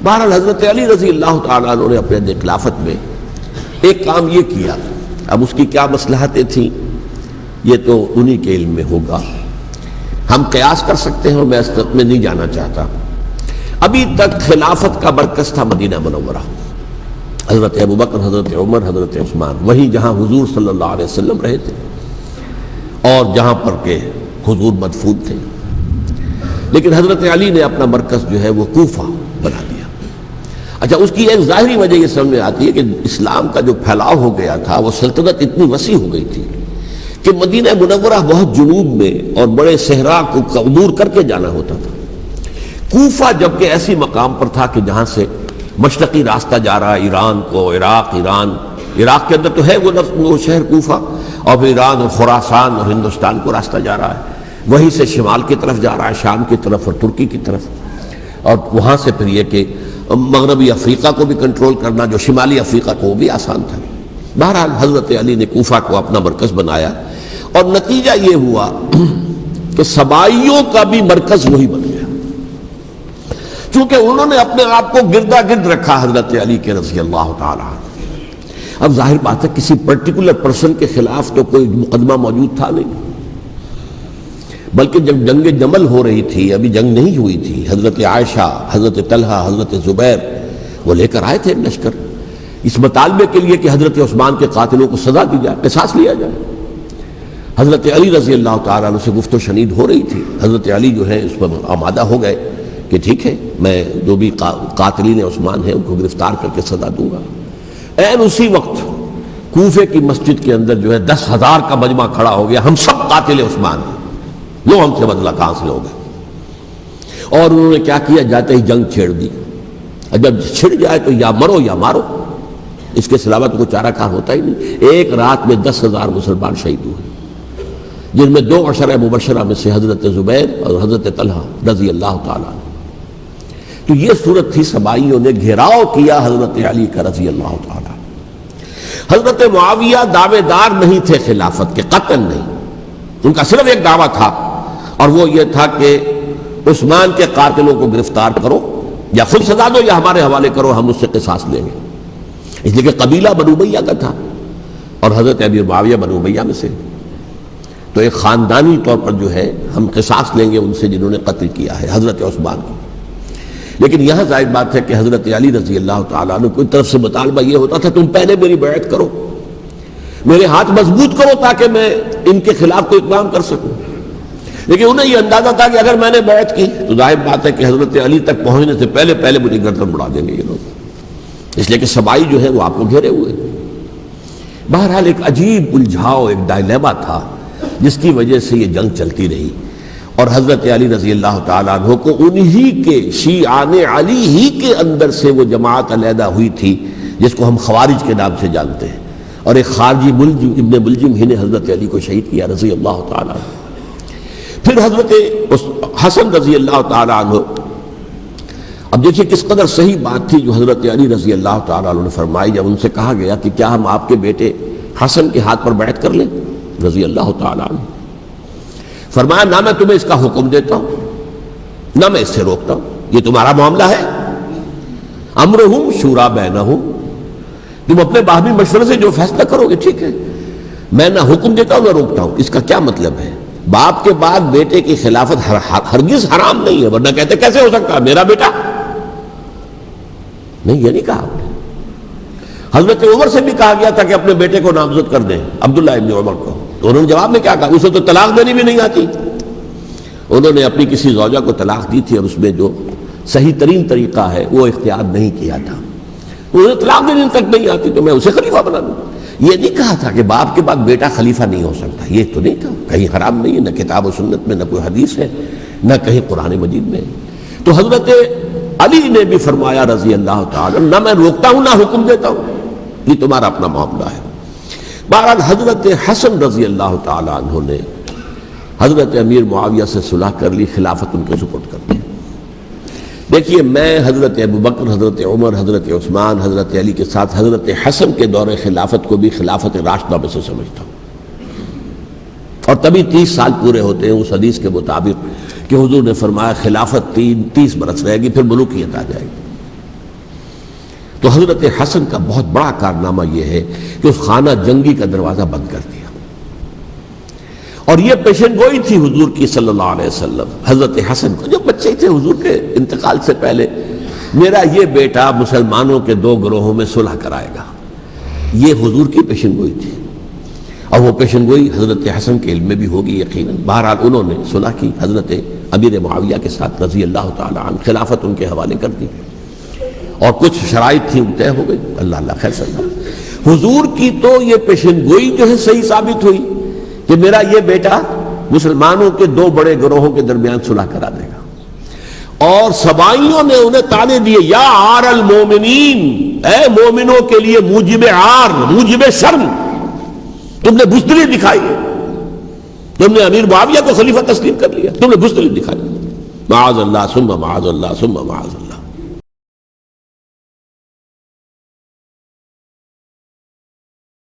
بہرحال حضرت علی رضی اللہ تعالیٰ عنہ نے اپنے خلافت میں ایک کام یہ کیا، اب اس کی کیا مصلحتیں تھیں یہ تو انہی کے علم میں ہوگا، ہم قیاس کر سکتے ہیں اور میں اس تک میں نہیں جانا چاہتا۔ ابھی تک خلافت کا مرکز تھا مدینہ منورہ، حضرت ابوبکر، حضرت عمر، حضرت عثمان، وہی جہاں حضور صلی اللہ علیہ وسلم رہے تھے اور جہاں پر کہ حضور مدفون تھے۔ لیکن حضرت علی نے اپنا مرکز جو ہے وہ کوفہ بنا دیا۔ اچھا، اس کی ایک ظاہری وجہ یہ سمجھ میں آتی ہے کہ اسلام کا جو پھیلاؤ ہو گیا تھا، وہ سلطنت اتنی وسیع ہو گئی تھی کہ مدینہ منورہ بہت جنوب میں اور بڑے صحرا کو عبور کر کے جانا ہوتا تھا۔ کوفہ جبکہ ایسی مقام پر تھا کہ جہاں سے مشرقی راستہ جا رہا ہے ایران کو، عراق کے اندر تو ہے وہ شہر کوفہ، اور پھر ایران اور خراسان اور ہندوستان کو راستہ جا رہا ہے، وہیں سے شمال کی طرف جا رہا ہے، شام کی طرف اور ترکی کی طرف، اور وہاں سے پھر یہ کہ مغربی افریقہ کو بھی کنٹرول کرنا، جو شمالی افریقہ کو وہ بھی آسان تھا۔ بہرحال حضرت علی نے کوفہ کو اپنا مرکز بنایا، اور نتیجہ یہ ہوا کہ سبائیوں کا بھی مرکز وہی بن گیا، چونکہ انہوں نے اپنے آپ کو گردا گرد رکھا حضرت علی کے رضی اللہ تعالیٰ۔ اب ظاہر بات ہے کسی پرٹیکولر پرسن کے خلاف تو کوئی مقدمہ موجود تھا نہیں، بلکہ جب جنگ جمل ہو رہی تھی، ابھی جنگ نہیں ہوئی تھی، حضرت عائشہ، حضرت طلحہ، حضرت زبیر وہ لے کر آئے تھے لشکر اس مطالبے کے لیے کہ حضرت عثمان کے قاتلوں کو سزا دی جائے، قصاص لیا جائے۔ حضرت علی رضی اللہ تعالیٰ عنہ سے گفت و شنید ہو رہی تھی، حضرت علی جو ہے اس پر آمادہ ہو گئے کہ ٹھیک ہے، میں جو بھی قاتلین عثمان ہیں ان کو گرفتار کر کے سزا دوں گا۔ این اسی وقت کوفے کی مسجد کے اندر جو ہے 10,000 کا مجمع کھڑا ہو گیا، ہم سب قاتل عثمان ہیں، لو ہم سے بدلہ کہاں سے لوگے؟ اور انہوں نے کیا کیا، جاتے ہی جنگ چھیڑ دی۔ جب چھڑ جائے تو یا مرو یا مارو، اس کے سلاوہ تو کوئی چارہ کار ہوتا ہی نہیں۔ ایک رات میں 10,000 مسلمان شہید ہوئے، جن میں 2 عشرہ مبشرہ میں سے حضرت زبیر اور حضرت طلحہ رضی اللہ تعالیٰ۔ تو یہ صورت تھی، سبائیوں نے گھیراؤ کیا حضرت علی کا رضی اللہ تعالیٰ۔ حضرت معاویہ دعوے دار نہیں تھے خلافت کے، قطعاً نہیں، ان کا صرف ایک دعویٰ تھا، اور وہ یہ تھا کہ عثمان کے قاتلوں کو گرفتار کرو، یا خود سزا دو یا ہمارے حوالے کرو، ہم اس سے قصاص لیں گے۔ اس لیے کہ قبیلہ بنو امیہ کا تھا، اور حضرت امیر معاویہ بنو امیہ میں سے، تو ایک خاندانی طور پر جو ہے ہم قصاص لیں گے ان سے جنہوں نے قتل کیا ہے حضرت عثمان کو۔ لیکن یہاں ظاہر بات ہے کہ حضرت علی رضی اللہ تعالیٰ عنہ کی طرف سے مطالبہ یہ ہوتا تھا تم پہلے میری بیعت کرو، میرے ہاتھ مضبوط کرو تاکہ میں ان کے خلاف کوئی اقدام کر سکوں۔ لیکن انہیں یہ اندازہ تھا کہ اگر میں نے بیعت کی تو ظاہر بات ہے کہ حضرت علی تک پہنچنے سے پہلے مجھے گردن اڑا دیں گے یہ لوگ، اس لیے کہ سبائی جو ہے وہ آپ کو گھیرے ہوئے۔ بہرحال ایک عجیب الجھاؤ، ایک ڈائلیما تھا جس کی وجہ سے یہ جنگ چلتی رہی، اور حضرت علی رضی اللہ تعالیٰ عنہ کو انہی کے شیعان علی ہی کے اندر سے وہ جماعت علیحدہ ہوئی تھی جس کو ہم خوارج کے نام سے جانتے ہیں، اور ایک خارجی ابن ملجم ہی نے حضرت علی کو شہید کیا رضی اللہ تعالیٰ عنہ۔ پھر حضرت حسن رضی اللہ تعالیٰ عنہ، اب دیکھیے کس قدر صحیح بات تھی جو حضرت علی رضی اللہ تعالیٰ عنہ نے فرمائی جب ان سے کہا گیا کہ کیا ہم آپ کے بیٹے حسن کے ہاتھ پر بیعت کر لیں رضی اللہ تعالیٰ عنہ؟ فرمایا نہ میں تمہیں اس کا حکم دیتا ہوں نہ میں اس سے روکتا ہوں، یہ تمہارا معاملہ ہے، امرہم شورا بینہم، تم اپنے باہمی مشورے سے جو فیصلہ کرو گے ٹھیک ہے، میں نہ حکم دیتا ہوں نہ روکتا ہوں۔ اس کا کیا مطلب ہے؟ باپ کے بعد بیٹے کی خلافت ہرگز حرام نہیں ہے، ورنہ کہتے کیسے ہو سکتا ہے میرا بیٹا؟ نہیں، یہ نہیں کہا آپ نے۔ حضرت عمر سے بھی کہا گیا تھا کہ اپنے بیٹے کو نامزد کر دیں، عبداللہ ابن عمر کو، تو انہوں نے جواب میں کیا کہا؟ اسے تو طلاق دینی بھی نہیں آتی۔ انہوں نے اپنی کسی زوجہ کو طلاق دی تھی اور اس میں جو صحیح ترین طریقہ ہے وہ اختیار نہیں کیا تھا، انہیں طلاق دینے تک نہیں آتی تو میں اسے خلیفہ بنا دوں۔ یہ نہیں کہا تھا کہ باپ کے بعد بیٹا خلیفہ نہیں ہو سکتا، یہ تو نہیں تھا، کہیں حرام نہیں ہے، نہ کتاب و سنت میں، نہ کوئی حدیث ہے، نہ کہیں قرآن مجید میں۔ تو حضرت علی نے بھی فرمایا رضی اللہ تعالیٰ، نہ میں روکتا ہوں نہ حکم دیتا ہوں، یہ تمہارا اپنا معاملہ ہے۔ بہرحال حضرت حسن رضی اللہ تعالیٰ عنہ نے حضرت امیر معاویہ سے صلح کر لی، خلافت ان کے سپرد کر دی۔ دیکھیے میں حضرت ابوبکر، حضرت عمر، حضرت عثمان، حضرت علی کے ساتھ حضرت حسن کے دور خلافت کو بھی خلافت راشدہ میں سے سمجھتا ہوں، اور تبھی 30 سال پورے ہوتے ہیں اس حدیث کے مطابق کہ حضور نے فرمایا خلافت 30 برس رہے گی پھر ملوکیت آ جائے گی۔ تو حضرت حسن کا بہت بڑا کارنامہ یہ ہے کہ اس خانہ جنگی کا دروازہ بند کر دیا، اور یہ پیشن گوئی تھی حضور کی صلی اللہ علیہ وسلم حضرت حسن کو، جب بچے تھے حضور کے انتقال سے پہلے، میرا یہ بیٹا مسلمانوں کے دو گروہوں میں صلح کرائے گا، یہ حضور کی پیشن گوئی تھی، اور وہ پیشن گوئی حضرت حسن کے علم میں بھی ہوگی یقیناً۔ بہرحال انہوں نے صلح کی حضرت امیر معاویہ کے ساتھ رضی اللہ تعالی عنہ، خلافت ان کے حوالے کر دی، اور کچھ شرائط تھیں طے ہو گئی، اللہ خیر صلی اللہ۔ حضور کی تو یہ پیشن گوئی جو ہے صحیح ثابت ہوئی کہ میرا یہ بیٹا مسلمانوں کے دو بڑے گروہوں کے درمیان صلح کرا دے گا، اور سبائیوں نے انہیں تانے دیے، یا عار المومنین، اے مومنوں کے لیے موجب عار، موجب شرم، تم نے بزدلی دکھائی، تم نے امیر معاویہ کو خلیفہ تسلیم کر لیا، تم نے بزدلی دکھائی، معاذ اللہ ثم معاذ اللہ ثم معاذ اللہ۔